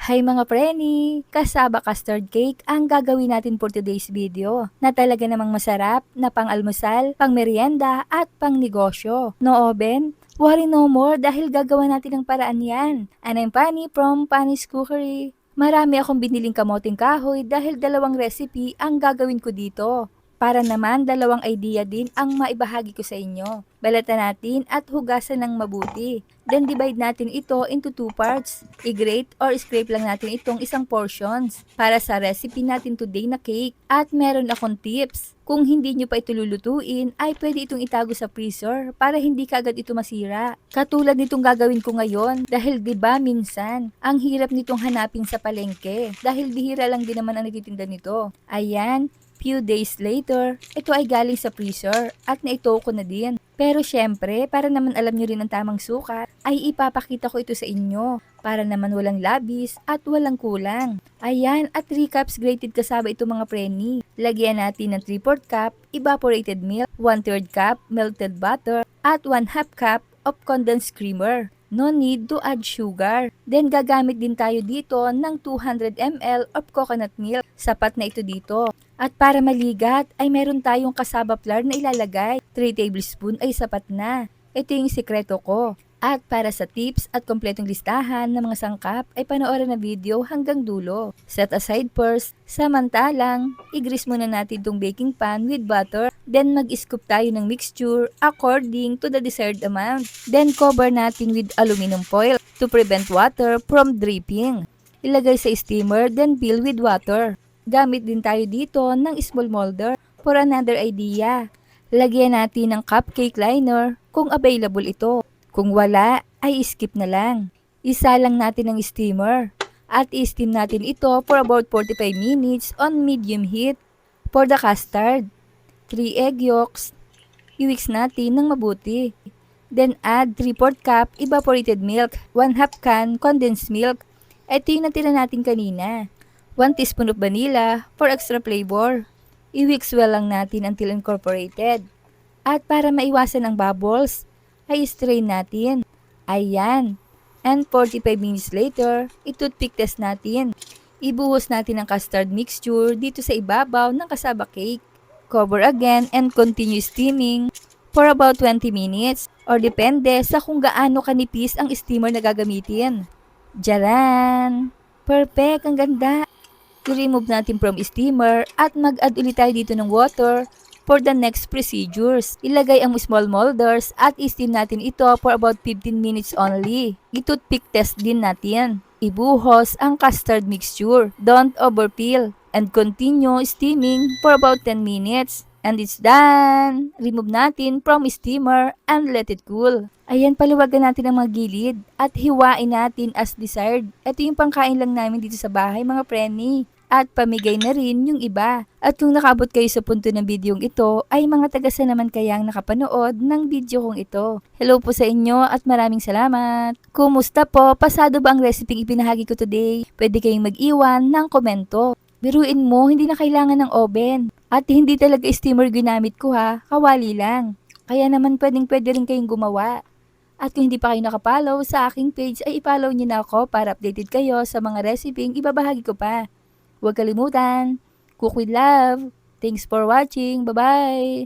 Hi mga preni! Kasaba custard cake ang gagawin natin for today's video na talaga namang masarap na pang-almusal, pang-merienda at pang-negosyo. No oven? Worry no more dahil gagawa natin ng paraan yan. And I'm Pani from Pani's Cookery. Marami akong biniling kamoting kahoy dahil dalawang recipe ang gagawin ko dito. Para naman dalawang idea din ang maibahagi ko sa inyo. Balatan natin at hugasan ng mabuti. Then divide natin ito into 2 parts. I-grate or scrape lang natin itong isang portions para sa recipe natin today na cake. At meron akong tips. Kung hindi nyo pa ito lulutuin, ay pwede itong itago sa freezer para hindi kaagad ito masira. Katulad nitong gagawin ko ngayon dahil 'di ba minsan, ang hirap nitong hanapin sa palengke dahil bihira lang din naman ang nagtitinda nito. Ayan, few days later, ito ay galing sa freezer at naito ko na din. Pero syempre, para naman alam nyo rin ang tamang sukat, ay ipapakita ko ito sa inyo para naman walang labis at walang kulang. Ayan, at 3 cups grated kasaba ito mga preni. Lagyan natin ng 3/4 cup evaporated milk, 1/3 cup melted butter, at 1/2 cup of condensed creamer. No need to add sugar. Then gagamit din tayo dito ng 200 ml of coconut milk. Sapat na ito dito. At para maligat ay meron tayong cassava flour na ilalagay. 3 tablespoon ay sapat na. Ito yung sikreto ko. At para sa tips at kompletong listahan ng mga sangkap ay panoorin na video hanggang dulo. Set aside first. Samantalang, i-grease muna natin itong baking pan with butter. Then mag-scoop tayo ng mixture according to the desired amount. Then cover natin with aluminum foil to prevent water from dripping. Ilagay sa steamer then fill with water. Gamit din tayo dito ng small molder for another idea. Lagyan natin ng cupcake liner kung available ito. Kung wala, ay skip na lang. Isa lang natin ng steamer. At i-steam natin ito for about 45 minutes on medium heat. For the custard, 3 egg yolks. I-mix natin ng mabuti. Then add 3/4 cup evaporated milk, 1/2 can condensed milk. Ito yung natira natin kanina. 1 teaspoon of vanilla for extra flavor. I-mix well lang natin until incorporated. At para maiwasan ang bubbles, ay strain natin. Ayan. And 45 minutes later, i-toothpick test natin. Ibuhos natin ang custard mixture dito sa ibabaw ng cassava cake. Cover again and continue steaming for about 20 minutes or depende sa kung gaano kanipis ang steamer na gagamitin. Jaran! Perfect! Ang ganda! I-remove natin from steamer at mag-add ulit tayo dito ng water for the next procedures. Ilagay ang small molders at i-steam natin ito for about 15 minutes only. I-toothpick test din natin. Ibuhos ang custard mixture. Don't overfill. And continue steaming for about 10 minutes. And it's done! Remove natin from steamer and let it cool. Ayan, paluwagan natin ang mga gilid at hiwain natin as desired. Ito yung pangkain lang namin dito sa bahay mga preni. At pamigay na rin yung iba. At kung nakaabot kayo sa punto ng videong ito, ay mga tagasa naman kayang nakapanood ng video kong ito. Hello po sa inyo at maraming salamat. Kumusta po? Pasado ba ang recipe ipinahagi ko today? Pwede kayong mag-iwan ng komento. Biruin mo, hindi na kailangan ng oven. At hindi talaga steamer ginamit ko ha, kawali lang. Kaya naman pwede rin kayong gumawa. At kung hindi pa kayo nakapollow sa aking page ay ipollow nyo na ako para updated kayo sa mga recipe ibabahagi ko pa. Huwag kalimutan, cook with love. Thanks for watching. Bye-bye!